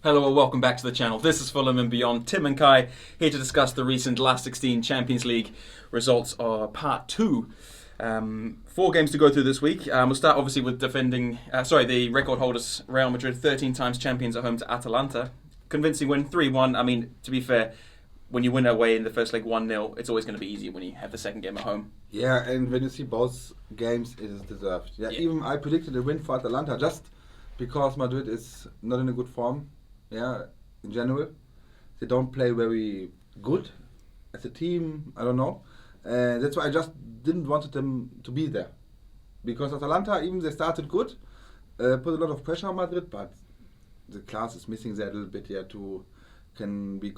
Hello and welcome back to the channel. This is Fulham and Beyond. Tim and Kai here to discuss the recent last 16 Champions League results are part 2. 4 games to go through this week. We'll start obviously with the record holders Real Madrid, 13 times champions at home to Atalanta. Convincing win, 3-1. I mean, to be fair, when you win away in the first leg 1-0, it's always going to be easier when you have the second game at home. Yeah, and when you see both games, it is deserved. Yeah. Even I predicted a win for Atalanta just because Madrid is not in a good form. Yeah, in general, they don't play very good as a team. I don't know, and that's why I just didn't want them to be there, because Atalanta, even they started good, put a lot of pressure on Madrid, but the class is missing there a little bit here to be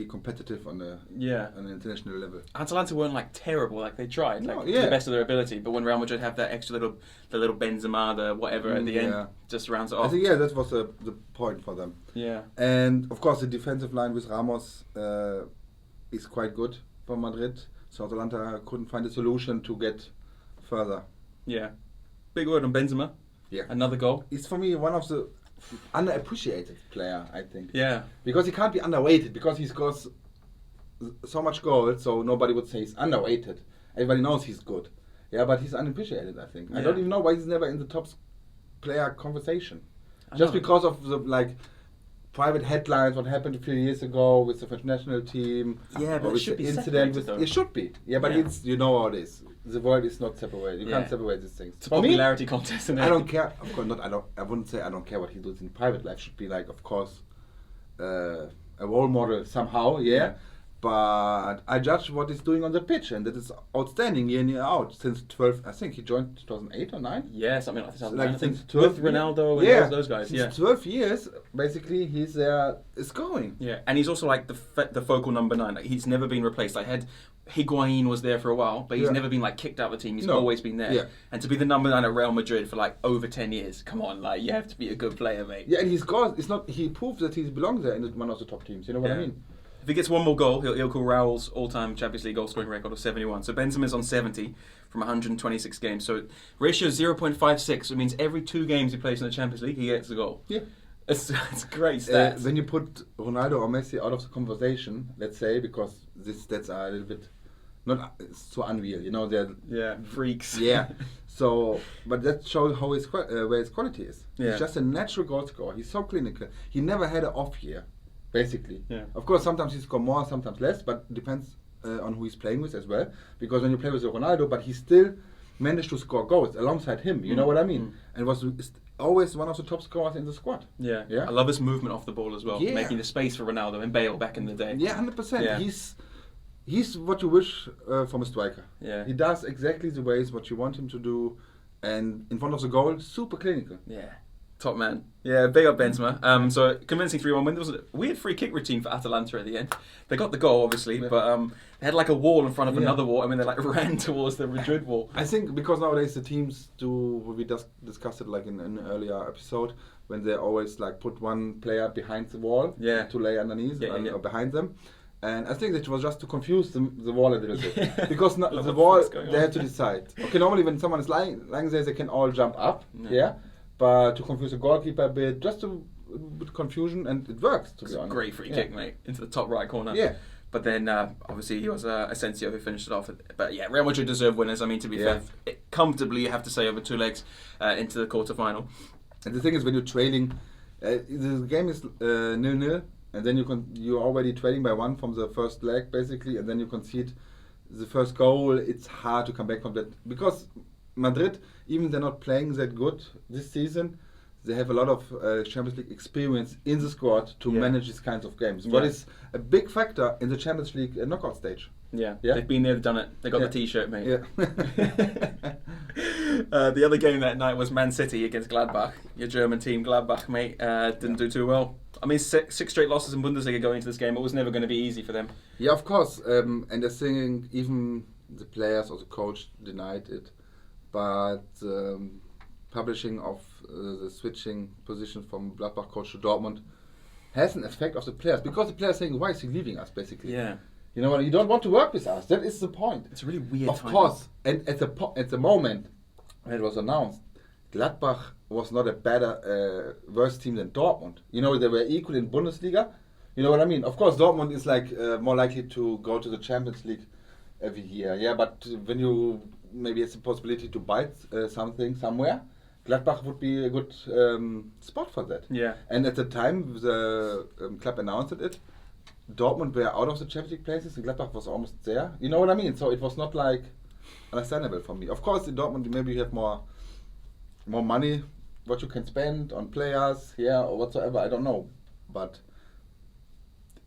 competitive on an international level. Atalanta weren't terrible, they tried to the best of their ability, but when Real Madrid have that extra little Benzema, the whatever at the end, just rounds it off. I think that was the point for them. Yeah, and of course the defensive line with Ramos is quite good for Madrid, so Atalanta couldn't find a solution to get further. Yeah, big word on Benzema. Yeah, another goal. He's for me one of the underappreciated player, I think. Yeah. Because he can't be underrated, because he scores so much goals, so nobody would say he's underrated. Everybody knows he's good. Yeah, but he's unappreciated, I think. I don't even know why he's never in the top player conversation. Just because of the private headlines, what happened a few years ago with the French national team. Yeah, but it should be incident with, it should be. Yeah, but it's, you know how it is. The world is not separated. You can't separate these things. It's a popularity contest. Isn't it? I don't care. Of course not. I wouldn't say I don't care what he does in private life. Should be of course, a role model somehow. Yeah. But I judge what he's doing on the pitch, and that is outstanding year in year out since 12. I think he joined 2008 or 9. Yeah, something like that. I think 12 with Ronaldo and those guys. Since 12 years, basically, he's there. It's going. Yeah, and he's also the focal number 9. He's never been replaced. I had Higuain was there for a while, but he's never been kicked out of the team. He's always been there. Yeah. And to be the number 9 at Real Madrid for over 10 years, come on, you have to be a good player, mate. Yeah, and he scores. It's not. He proves that he belongs there in one of the top teams. You know what I mean? If he gets one more goal, he'll call Raul's all-time Champions League goal-scoring record of 71. So Benzema's on 70 from 126 games. So ratio is 0.56. So it means every 2 games he plays in the Champions League, he gets a goal. Yeah. It's great stats. When you put Ronaldo or Messi out of the conversation, let's say, because these stats are a little bit not so unreal, they're freaks. Yeah. So, but that shows how where his quality is. Yeah. He's just a natural goal scorer. He's so clinical. He never had an off year. Basically, yeah. Of course, sometimes he scores more, sometimes less, but it depends on who he's playing with as well. Because when you play with Ronaldo, but he still managed to score goals alongside him. You know what I mean? And was always one of the top scorers in the squad. Yeah. I love his movement off the ball as well, making the space for Ronaldo and Bale back in the day. Yeah, 100%. Yeah. He's what you wish from a striker. Yeah, he does exactly the ways what you want him to do, and in front of the goal, super clinical. Yeah. Top man. Yeah, big up Benzema. So convincing 3-1 win. There was a weird free kick routine for Atalanta at the end. They got the goal, obviously, but they had a wall in front of another wall. I mean, they ran towards the Madrid wall. I think because nowadays the teams do, we just discussed it in an earlier episode, when they always put one player behind the wall to lay underneath or behind them. And I think it was just to confuse the wall a little bit. Because the wall, they had to decide. Okay, normally when someone is lying there, they can all jump up. Yeah. But to confuse the goalkeeper a bit, just a bit confusion, and it works, to be honest. Great free kick, mate, into the top right corner. Yeah. But then, obviously, it was Asensio who finished it off. But yeah, Real Madrid deserve winners. I mean, to be fair, comfortably, you have to say, over 2 legs into the quarter-final. And the thing is, when you're trailing, the game is 0-0, and then you're already trailing by 1 from the first leg, basically, and then you concede the first goal. It's hard to come back from that, because Madrid, even they're not playing that good this season, they have a lot of Champions League experience in the squad to manage these kinds of games. What is a big factor in the Champions League knockout stage. Yeah, they've been there, they've done it. They got the T-shirt, mate. Yeah. The other game that night was Man City against Gladbach. Your German team, Gladbach, mate, didn't do too well. I mean, 6 straight losses in Bundesliga going into this game. It was never going to be easy for them. Yeah, of course. And I think even the players or the coach denied it. But publishing of the switching position from Gladbach coach to Dortmund has an effect of the players, because the players are saying, why is he leaving us, basically? Yeah. You know what? You don't want to work with us. That is the point. It's a really weird Of course. And at the moment when it was announced, Gladbach was not a better, worse team than Dortmund. You know, they were equal in Bundesliga. You know what I mean? Of course, Dortmund is like more likely to go to the Champions League every year. Yeah, but when you maybe has the possibility to bite something somewhere, Gladbach would be a good spot for that. Yeah. And at the time the club announced it, Dortmund were out of the Champions League places and Gladbach was almost there. You know what I mean? So it was not like understandable for me. Of course, in Dortmund maybe you have more money, what you can spend on players, or whatsoever. I don't know, but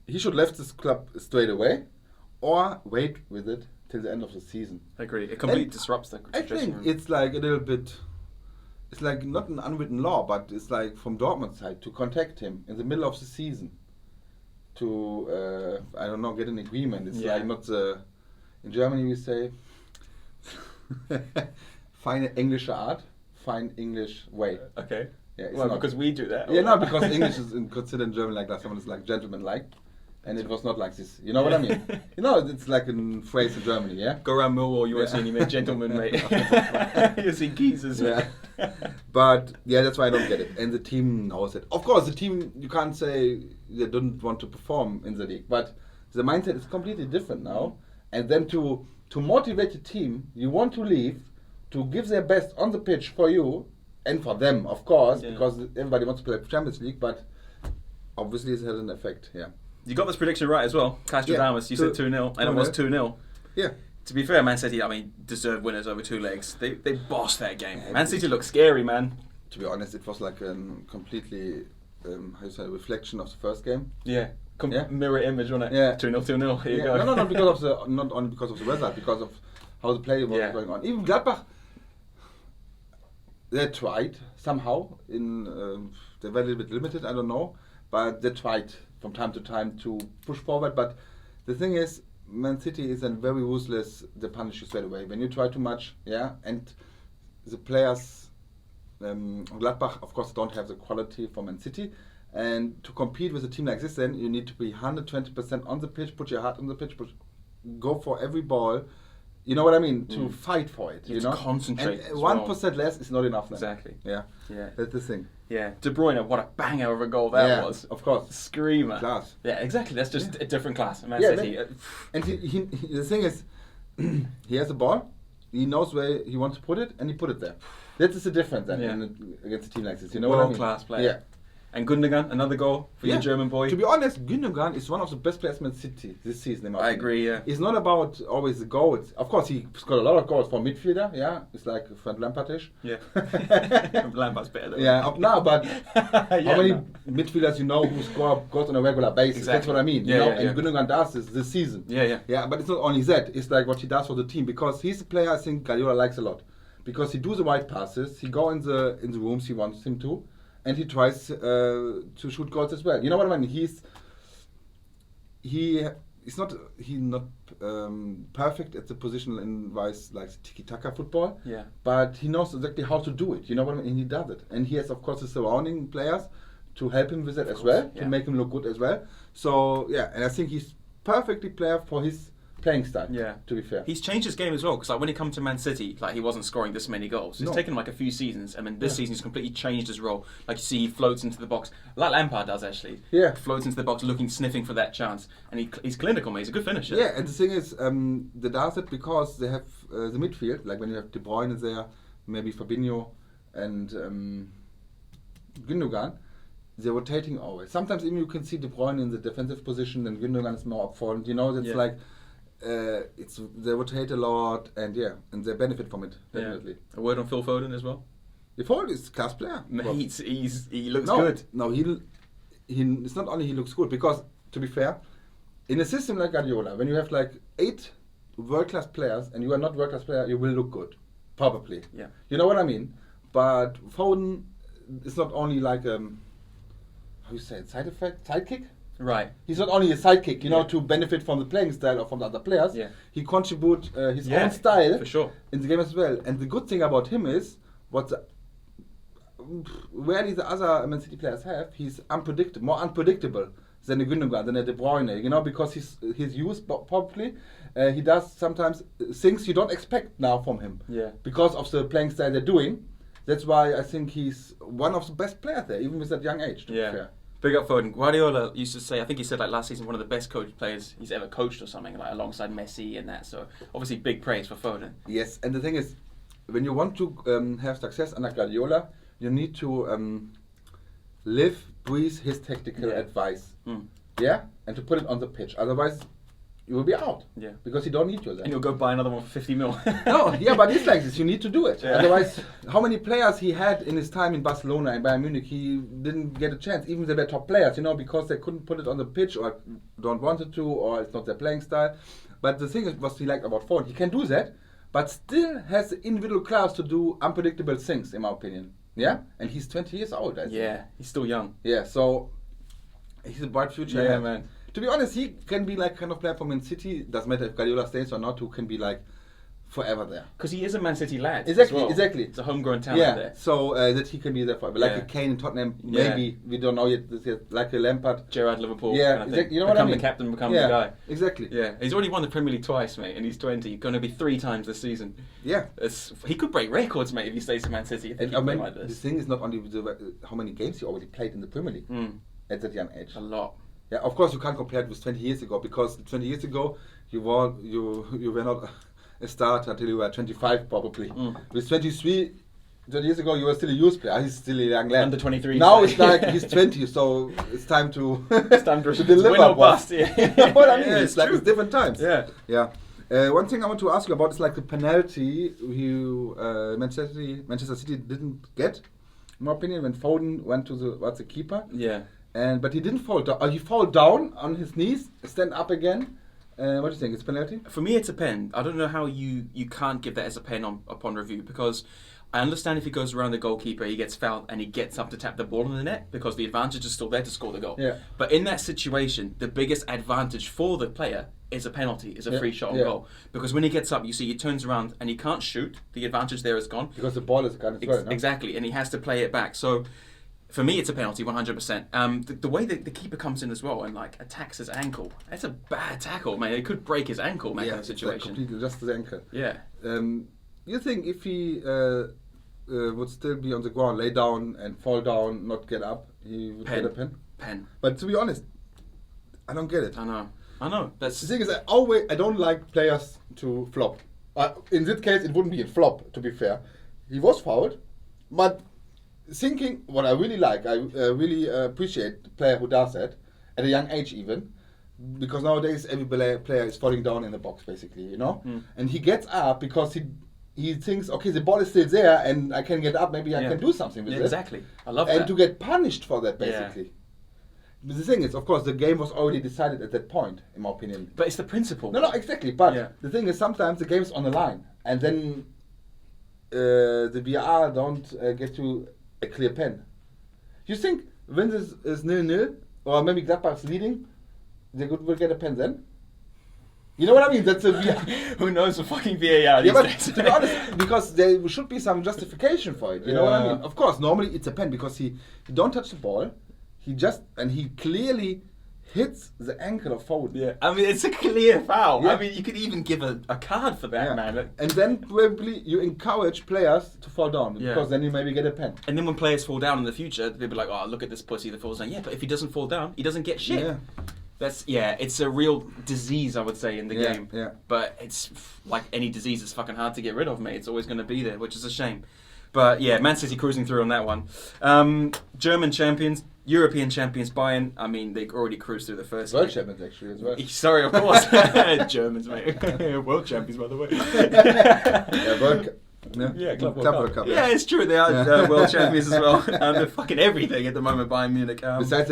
he should left this club straight away, or wait with it till the end of the season. I agree. It completely disrupts the I think it's like a little bit. It's like not an unwritten law, but it's like from Dortmund's side to contact him in the middle of the season to I don't know, get an agreement. It's like not the in Germany we say find English art, find English way. Okay. Yeah, well, because we do that. Yeah, no, because English is considered in German like that. Someone is like gentleman-like. And it was not like this. You know what I mean? You know, it's like a phrase in Germany, yeah? Go around Millwall, you won't see any gentlemen, mate. You see geezers. Yeah. But, that's why I don't get it. And the team knows it. Of course, the team, you can't say they don't want to perform in the league. But the mindset is completely different now. And then to motivate the team, you want to leave, to give their best on the pitch for you, and for them, of course, because everybody wants to play Champions League. But obviously it has an effect, You got this prediction right as well. Castradamus, you said 2-0, and it was 2-0. Yeah. To be fair, Man City, deserved winners over two legs. They bossed that game. Man City looked scary, man. To be honest, it was like a completely, reflection of the first game. Yeah. Mirror image, wasn't it? Yeah. 2-0, 2-0. Here you go. No, not only because of the result, because of how the play was going on. Even Gladbach, they tried somehow. They were a little bit limited, I don't know, but they tried from time to time to push forward, but the thing is, Man City is very ruthless. They punish you straight away when you try too much. And the players, Gladbach, of course, don't have the quality for Man City. And to compete with a team like this, then you need to be 120% on the pitch, put your heart on the pitch, go for every ball. You know what I mean? To fight for it. You know, to concentrate. And 1% less is not enough. Then. Exactly. Yeah. That's the thing. Yeah. De Bruyne, what a banger of a goal that was. Of course. Screamer. Class. Yeah, exactly. That's just a different class. Man City. And he, the thing is, he has the ball. He knows where he wants to put it, and he put it there. That is the difference then against a team like this. You know what I mean? World-class player. Yeah. And Gundogan, another goal for your German boy. To be honest, Gundogan is one of the best players in Man City this season. I agree, It's not about always the goals. Of course, he scored a lot of goals for midfielder, It's like Frank Lampard-ish. Yeah. Lampard's better though. Yeah, up now, but how many midfielders you know who score goals on a regular basis? Exactly. That's what I mean. You know? And Gundogan does this season. Yeah, but it's not only that. It's like what he does for the team, because he's a player I think Guardiola likes a lot. Because he do the right passes, he go in the rooms he wants him to, and he tries to shoot goals as well. You know what I mean? He's not perfect at the position in wise like tiki-taka football. Yeah. But he knows exactly how to do it. You know what I mean? And he does it. And he has, of course, the surrounding players to help him with it as well, to make him look good as well. So and I think he's perfectly player for his playing style. Yeah. To be fair, he's changed his game as well, because when he comes to Man City, he wasn't scoring this many goals. It's taken him a few seasons, and then this season he's completely changed his role. Like you see, he floats into the box, like Lampard does actually. Yeah. Floats into the box, sniffing for that chance, and he's clinical, mate. He's a good finisher. Yeah, and the thing is, they does it because they have the midfield. Like when you have De Bruyne there, maybe Fabinho and Gundogan. They're rotating always. Sometimes even you can see De Bruyne in the defensive position, and Gundogan is more up front. You know, it's like. They rotate a lot, and they benefit from it definitely. A word on Phil Foden as well. Foden is a class player. Mate, he looks good. No, it's not only he looks good, because to be fair, in a system like Guardiola, when you have 8 world-class players and you are not world-class player, you will look good, probably. Yeah. You know what I mean? But Foden is not only how you say it, sidekick. Right. He's not only a sidekick, to benefit from the playing style or from the other players. Yeah. He contributes his own style for sure in the game as well. And the good thing about him is rarely the other Man City players have. He's more unpredictable than a Gundogan, than a De Bruyne. Because he's used probably. He does sometimes things you don't expect now from him. Yeah. Because of the playing style they're doing. That's why I think he's one of the best players there, even with that young age, to be fair. Big up Foden. Guardiola used to say, I think he said like last season, one of the best coach players he's ever coached or something, like alongside Messi and that. So obviously big praise for Foden. Yes, and the thing is, when you want to have success under Guardiola, you need to live, breathe his tactical advice. Yeah, and to put it on the pitch. Otherwise, you will be out. Yeah, because he don't need you then. And you'll go buy another one for 50 mil. No, yeah, but it's like this. You need to do it. Yeah. Otherwise, how many players he had in his time in Barcelona and Bayern Munich, he didn't get a chance. Even they were top players, because they couldn't put it on the pitch or don't want it to, or it's not their playing style. But the thing is, what he liked about Foden, he can do that, but still has the individual class to do unpredictable things, in my opinion. Yeah, and he's 20 years old. I think. Yeah, he's still young. Yeah, so he's a bright future. Yeah, man. To be honest, he can be like kind of player for Man City. Doesn't matter if Guardiola stays or not. Who can be like forever there? Because he is a Man City lad. Exactly, as well. exactly. It's a homegrown talent there. So that he can be there forever. Like a Kane in Tottenham, maybe we don't know yet. Like a Lampard, Gerrard, Liverpool. Yeah, exactly. You know what I mean? Become the captain, become the guy. Exactly. Yeah, he's already won the Premier League twice, mate, and he's 20. Going to be 3 times this season. Yeah, he could break records, mate, if he stays in Man City. And like this. The thing is not only how many games he already played in the Premier League at that young age. A lot. Yeah, of course you can't compare it with 20 years ago, because 20 years ago you were not a starter until you were 25 probably. With 20 years ago you were still a youth player. He's still a young lad. Under 23. Now it's like he's 20, so it's time to to deliver. Win or bust. Yeah. You know what I mean? Yeah, it's like it's different times. Yeah. Yeah. One thing I want to ask you about is like the penalty Manchester City didn't get, in my opinion, when Foden went to the keeper. Yeah. But he didn't fall down. He fall down on his knees, stand up again. What do you think? It's a penalty? For me, it's a pen. I don't know how you can't give that as a pen upon review, because I understand if he goes around the goalkeeper, he gets fouled and he gets up to tap the ball in the net because the advantage is still there to score the goal. Yeah. But in that situation, the biggest advantage for the player is a penalty, is a free shot on goal. Because when he gets up, you see he turns around and he can't shoot. The advantage there is gone. Because the ball is kind of thrown, exactly, and he has to play it back. So for me, it's a penalty, 100%. The way that the keeper comes in as well and like attacks his ankle, that's a bad tackle, man. It could break his ankle, in that kind of situation. Yeah, completely, just the ankle. Yeah. You think if he would still be on the ground, lay down and fall down, not get up, he would get a pen? Pen. But to be honest, I don't get it. I know. That's the thing is, I don't like players to flop. In this case, it wouldn't be a flop, to be fair. He was fouled, but thinking what I really like, I really appreciate the player who does that at a young age even, because nowadays every player is falling down in the box basically, and he gets up because he thinks, okay, the ball is still there and I can get up, maybe I can do something with it. Exactly, I love that. And to get punished for that basically. But the thing is, of course, the game was already decided at that point, in my opinion. But it's the principle. No, exactly. But the thing is, sometimes the game's on the line, and then the VR don't get you a clear pen. You think when this is 0-0, or maybe Gladbach's leading, they will get a pen then? You know what I mean? That's a VR. Who knows the fucking VAR these days? To be honest, because there should be some justification for it. You know what I mean? Of course, normally it's a pen because he don't touch the ball. He clearly hits the ankle of Foden. Yeah, I mean, it's a clear foul. Yeah. I mean, you could even give a card for that, man. And then probably you encourage players to fall down, because then you maybe get a pen. And then when players fall down in the future, they'll be like, oh, look at this pussy that falls down. Yeah, but if he doesn't fall down, he doesn't get shit. Yeah. It's a real disease, I would say, in the game. Yeah. But it's like any disease, it's fucking hard to get rid of, mate. It's always going to be there, which is a shame. But yeah, Man City cruising through on that one. German champions, European champions, Bayern. I mean, they already cruised through the first. World champions, actually, as well. Sorry, of course. Germans, mate. World champions, by the way. Club World Cup. Yeah, it's true. They are world champions as well. They're fucking everything at the moment, Bayern Munich. Besides,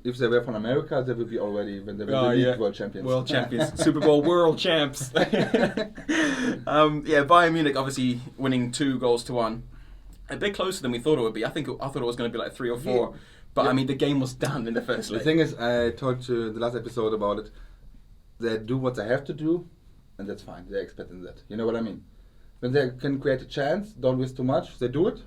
if they were from America, they would be already when they were world champions. World champions, Super Bowl world champs. Bayern Munich obviously winning 2-1. A bit closer than we thought it would be. I thought it was going to be like 3 or 4. But I mean, the game was done in the first leg. The thing is, I told you the last episode about it. They do what they have to do, and that's fine. They're expecting that. You know what I mean? When they can create a chance, don't risk too much. They do it,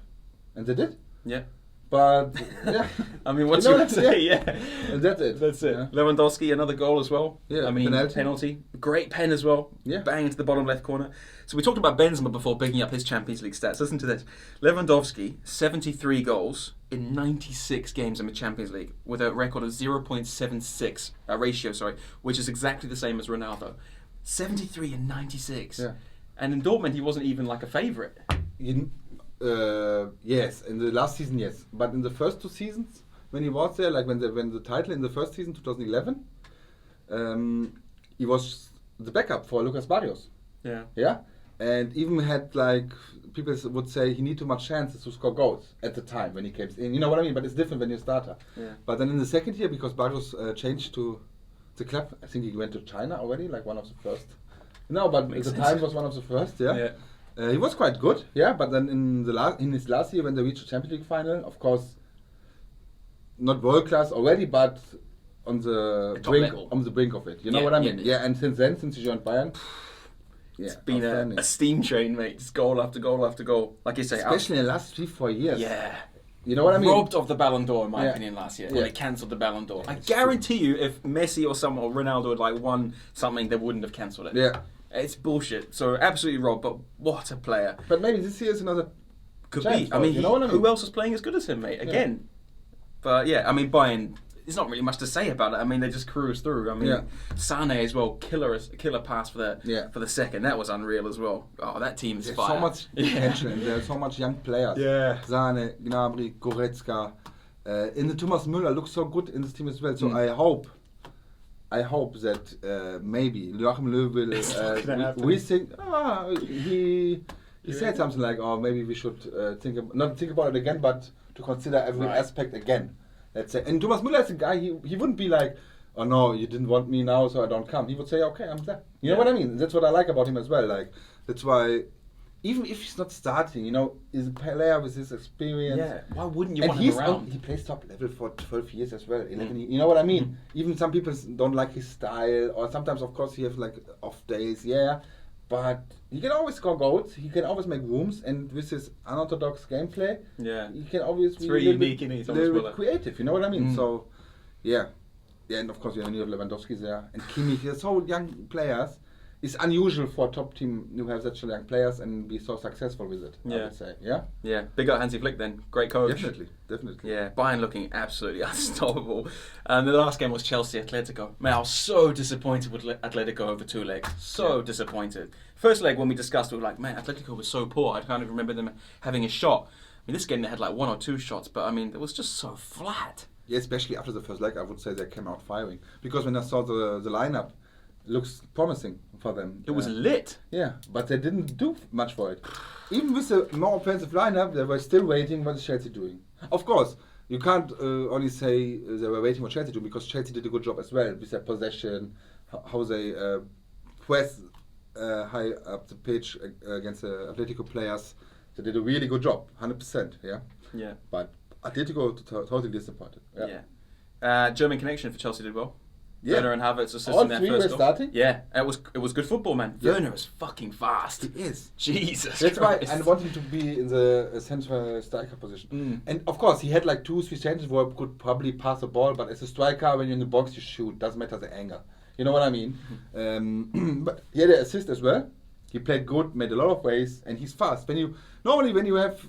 and they did. Yeah. But yeah, I mean, what's You know you to what? say? Yeah. and that's it. That's it. Yeah. Lewandowski, another goal as well. Yeah, I mean, penalty. Great pen as well. Yeah. Bang into the bottom left corner. So we talked about Benzema before picking up his Champions League stats. Listen to this. Lewandowski, 73 goals in 96 games in the Champions League with a record of 0.76 ratio, which is exactly the same as Ronaldo. 73 in 96. Yeah. And in Dortmund, he wasn't even like a favourite. Yes, in the last season, yes. But in the first 2 seasons, when he was there, like when the title in the first season, 2011, he was the backup for Lucas Barrios. Yeah. Yeah, and even had like people would say he need too much chances to score goals at the time when he came in. You know what I mean? But it's different when you're a starter. Yeah. But then in the second year, because Barrios changed to the club, I think he went to China already, like one of the first. No, but Makes at the sense. time was one of the first. Yeah. Yeah. He was quite good, yeah. But then in his last year, when they reached the Champions League final, of course, not world class already, but on the Top brink level. on the brink of it. You know Yeah, what I mean? yeah. Yeah. And since then, since he joined Bayern, It's yeah, been outstanding. a steam train, mate. Just goal after goal after goal. Like you say, Especially in the last 3-4 years. yeah. You know what I mean? Robbed of the Ballon d'Or, in my Yeah. opinion, last year. Yeah. When they cancelled the Ballon d'Or. I it's guarantee you, if Messi or someone or Ronaldo had like won something, they wouldn't have cancelled it. Yeah. It's bullshit. So absolutely robbed. But what a player. But maybe this year is another. Could chance be. I for mean, it, you know what I mean? who else is playing as good as him, mate? Again. But yeah, I mean, Bayern. There's not really much to say about it. I mean, they just cruise through. I mean, Yeah. Sane as well, killer pass for the second. That was unreal as well. Oh, that team is There's fire. so much potential and there's so much young players. Yeah. Sane, Gnabry, Goretzka. And the Thomas Müller looks so good in this team as well. So Mm. I hope that maybe Joachim Löw will gonna happen. rethink. He said something like, "Oh, maybe we should not think about it again, but to consider every Right. aspect again." Let's say. And Thomas Müller is a guy. He wouldn't be like, "Oh no, you didn't want me now, so I don't come." He would say, "Okay, I'm there." You know Yeah. what I mean? That's what I like about him as well. Like that's why, even if he's not starting, he's a player with his experience. Yeah. Why wouldn't you And want him around? he plays top level for 12 years as well. 11, you know what I mean? Even some people don't like his style, or sometimes, of course, he has like off days. Yeah, but he can always score goals. He can always make rooms, and with his unorthodox gameplay, Yeah. he can always It's be very a little unique, bit, isn't he, Thomas little Müller? bit creative. You know what I mean? Mm. So, yeah, and of course, you have Lewandowski there, and Kimmich. There's so young players. It's unusual for a top team to have such young players and be so successful with it. I Yeah. would say, yeah, Yeah. Big up Hansi Flick then. Great coach. definitely. Yeah, Bayern looking absolutely unstoppable. And the last game was Chelsea Atletico. Man, I was so disappointed with Atletico over 2 legs. So disappointed. First leg, when we discussed, we were like, man, Atletico was so poor. I can't even remember them having a shot. I mean, this game they had like 1 or 2 shots, but I mean, it was just so flat. Yeah, especially after the first leg, I would say they came out firing. Because when I saw the lineup, it looks promising for them. It was lit. Yeah, but they didn't do much for it. Even with the more offensive lineup, they were still waiting. What is Chelsea doing? Of course, you can't only say they were waiting for Chelsea to do, because Chelsea did a good job as well with their possession, how they press high up the pitch against the Atletico players. They did a really good job, 100%. Yeah, Yeah. but Atletico totally disappointed. Yeah. German connection for Chelsea did well. Yeah. Werner and Havertz assisting All their three first were goal. starting? Yeah, it was good football, man. Yeah. Werner is fucking fast. He is. Jesus That's why Christ. I want him to be in the central striker position. Mm. And of course, he had like 2-3 chances where he could probably pass the ball, but as a striker, when you're in the box, you shoot. Doesn't matter the angle. You know what I mean? But he had an assist as well. He played good, made a lot of ways, and he's fast. When you have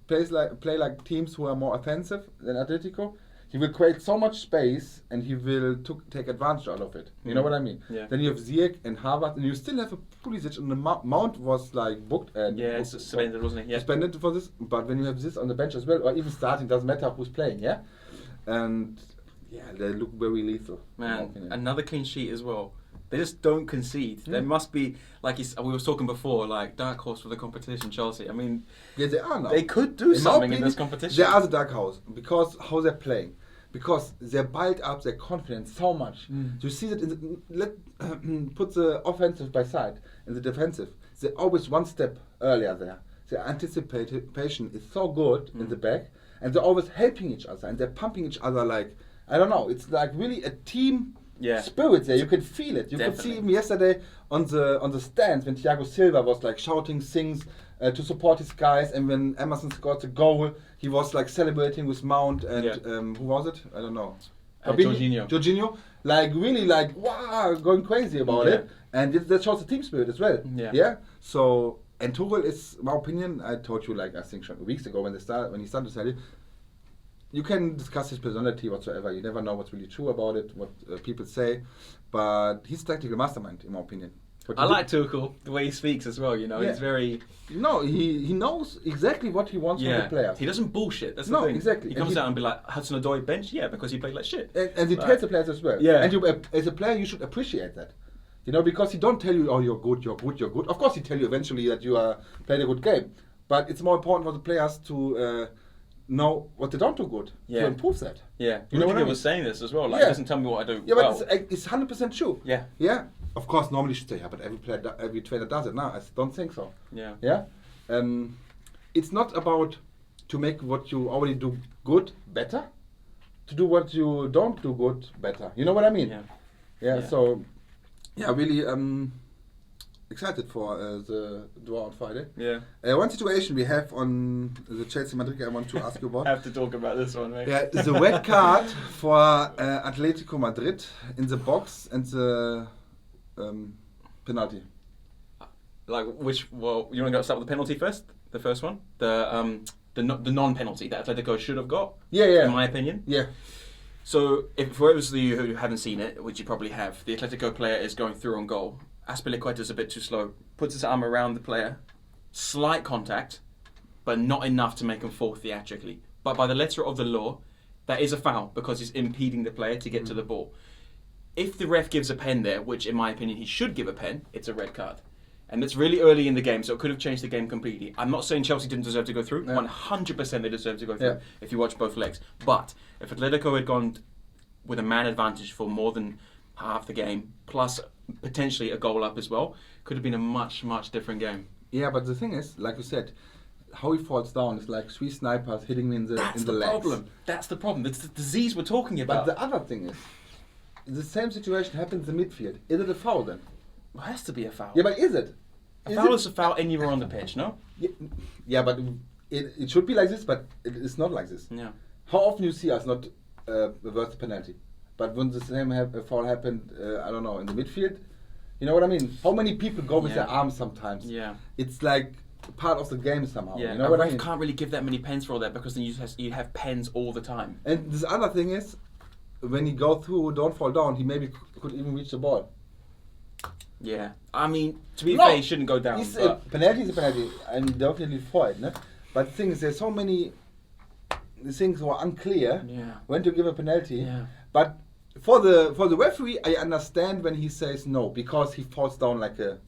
play like teams who are more offensive than Atletico, he will create so much space and he will take advantage out of it. You know what I mean? Yeah. Then you have Ziyech and Havertz, and you still have a Pulisic, and the Mount was like booked. And Yeah, it's suspended, wasn't it? Yeah. suspended for this. But when you have this on the bench as well, or even starting, doesn't matter who's playing. Yeah, and yeah, they look very lethal. in my Man, opinion. another clean sheet as well. They just don't concede. There must be, like we were talking before, like dark horse for the competition, Chelsea. I mean, Yeah, they are now. they could do In my something in opinion, this competition. They are the dark horse because how they're playing. Because they build up their confidence so much. You see that put the offensive by side and the defensive. They're always one step earlier there. Their anticipation is so good in the back, and they're always helping each other, and they're pumping each other like, I don't know, it's like really a team spirit there. You can feel it. You could see him yesterday on the stands when Thiago Silva was like shouting things to support his guys. And when Emerson scored the goal, he was like celebrating with Mount and who was it? I don't know. Jorginho, like really like wow, going crazy about it, and that shows the team spirit as well. Yeah. So and Tuchel is, in my opinion, I told you like I think weeks ago when he started to say it. You can discuss his personality whatsoever. You never know what's really true about it, what people say, but he's a tactical mastermind, in my opinion. I like Tuchel, the way he speaks as well. You know, he's very. No, he knows exactly what he wants from the players. He doesn't bullshit. That's the thing. Exactly. He comes out and be like, Hudson-Odoi bench, because he played like shit. And he tells the players as well. Yeah. And you, as a player, you should appreciate that. You know, because he don't tell you, oh, you're good. Of course, he tell you eventually that you played a good game, but it's more important for the players to. Know what they don't do good to improve that. Yeah, you know what I mean? was saying this as well. Like, he doesn't tell me what I do. Yeah, but it's 100% true. Yeah. Yeah. Of course, normally you should say, but every trainer does it. No, I don't think so. Yeah. Yeah. It's not about to make what you already do good better, to do what you don't do good better. You know what I mean? Yeah. So, really. Excited for the draw on Friday. Yeah. One situation we have on the Chelsea Madrid I want to ask you about. I have to talk about this one, mate. Yeah, the red card for Atletico Madrid in the box and the penalty. Like which? Well, you want to start with the penalty first? The first one, the non-penalty that Atletico should have got. Yeah. In my opinion. Yeah. So, if for those of you who haven't seen it, which you probably have, the Atletico player is going through on goal. Azpilicueta's a bit too slow. Puts his arm around the player. Slight contact, but not enough to him fall theatrically. But by the letter of the law, that is a foul because he's impeding the player to get to the ball. If the ref gives a pen there, which in my opinion he should give a pen, it's a red card. And it's really early in the game, so it could have changed the game completely. I'm not saying Chelsea didn't deserve to go through. 100% they deserve to go through if you watch both legs. But if Atletico had gone with a man advantage for more than half the game, plus potentially a goal up as well, could have been a much, much different game. Yeah, but the thing is, like you said, how he falls down is like 3 snipers hitting me in the legs. That's the problem. That's the disease we're talking about. But the other thing is, the same situation happens in the midfield. Is it a foul then? Well, it has to be a foul. Yeah, but is it? A foul is a foul anywhere on the pitch, no? Yeah, but it should be like this, but it is not like this. Yeah. How often you see us not reverse the penalty? But when the same foul happened, I don't know, in the midfield, you know what I mean? How many people go with their arms sometimes? Yeah. It's like part of the game somehow. Yeah. You know what I mean? Can't really give that many pens for all that because then you have pens all the time. And this other thing is, when he go through, don't fall down, he maybe could even reach the ball. Yeah. I mean, to be fair, he shouldn't go down. Penalty is a penalty. I'm definitely for it. No? But the thing is, there's so many things who are unclear when to give a penalty. Yeah. But for the referee, I understand when he says no, because he falls down like a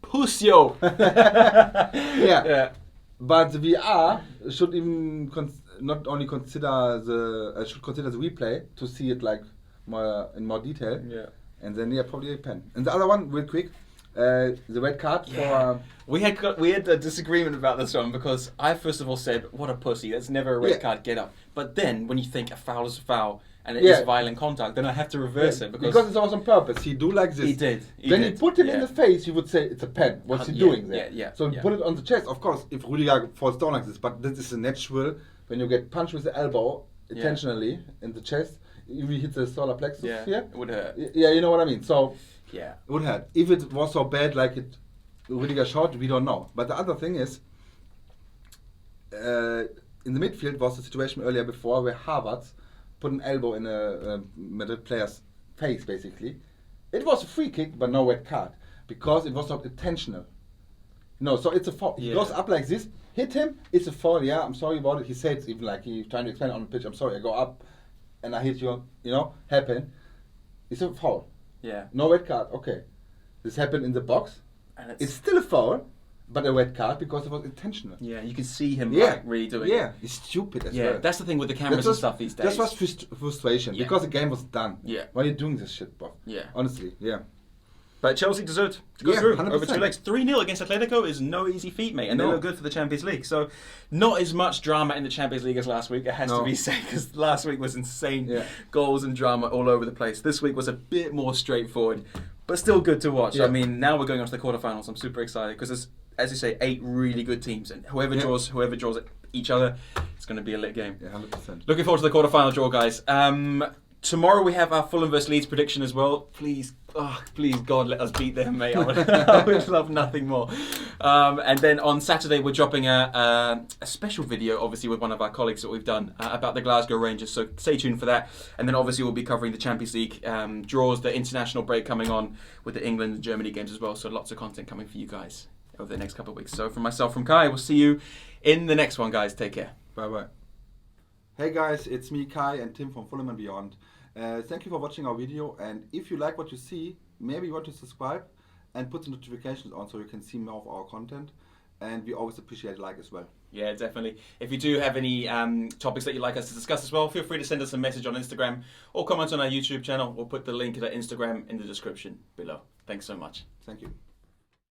pussyo. Yeah. But the VR should even not only consider should consider the replay to see it like in more detail. Yeah. And then probably a pen. And the other one, real quick, the red card for. We had a disagreement about this one because I first of all said, "What a pussy! That's never a red card. Get up." But then when you think a foul is a foul and it is violent contact, then I have to reverse it because it's always on purpose. He do like this. He did. When you put him in the face, you would say it's a pen. What's he doing there? So you put it on the chest. Of course, if Rudiger falls down like this, but this is a natural. When you get punched with the elbow intentionally in the chest, if you hit the solar plexus here, it would hurt. Yeah, you know what I mean. So it would hurt. If it was so bad like it Rudiger shot, we don't know. But the other thing is, in the midfield was the situation earlier before where Havertz put an elbow in a Madrid player's face, basically. It was a free kick, but no red card, because it was not intentional. No, so it's a foul. He goes up like this, hit him, it's a foul, I'm sorry about it. He said it's even like he's trying to explain it on the pitch, I'm sorry, I go up and I hit you, happen. It's a foul. Yeah. No red card, okay. This happened in the box. And it's still a foul, but a red card because it was intentional. Yeah, you can see him really doing it. Yeah, he's stupid as well. That's the thing with the cameras and stuff these days. That was frustration because the game was done. Yeah. Why are you doing this shit, bro? Yeah. Honestly, But Chelsea deserved to go through 100%. over 2 legs. 3-0 against Atletico is no easy feat, mate. And they look good for the Champions League. So not as much drama in the Champions League as last week, it has to be said, because last week was insane goals and drama all over the place. This week was a bit more straightforward, but still good to watch. I mean, now we're going on to the quarterfinals. I'm super excited because there's as you say, 8 really good teams, and whoever draws each other, it's going to be a lit game. Yeah, 100%. Looking forward to the quarterfinal draw, guys. Tomorrow we have our Fulham vs Leeds prediction as well. Please God, let us beat them, mate. I would love nothing more. And then on Saturday we're dropping a special video, obviously with one of our colleagues that we've done about the Glasgow Rangers. So stay tuned for that. And then obviously we'll be covering the Champions League draws, the international break coming on with the England and Germany games as well. So lots of content coming for you guys over the next couple of weeks. So from myself, from Kai, we'll see you in the next one, guys. Take care. Bye-bye. Hey guys, it's me, Kai, and Tim from Fulham and Beyond. Thank you for watching our video, and if you like what you see, maybe you want to subscribe and put the notifications on so you can see more of our content, and we always appreciate a like as well. Yeah, definitely. If you do have any topics that you'd like us to discuss as well, feel free to send us a message on Instagram or comment on our YouTube channel. We'll put the link to that Instagram in the description below. Thanks so much. Thank you.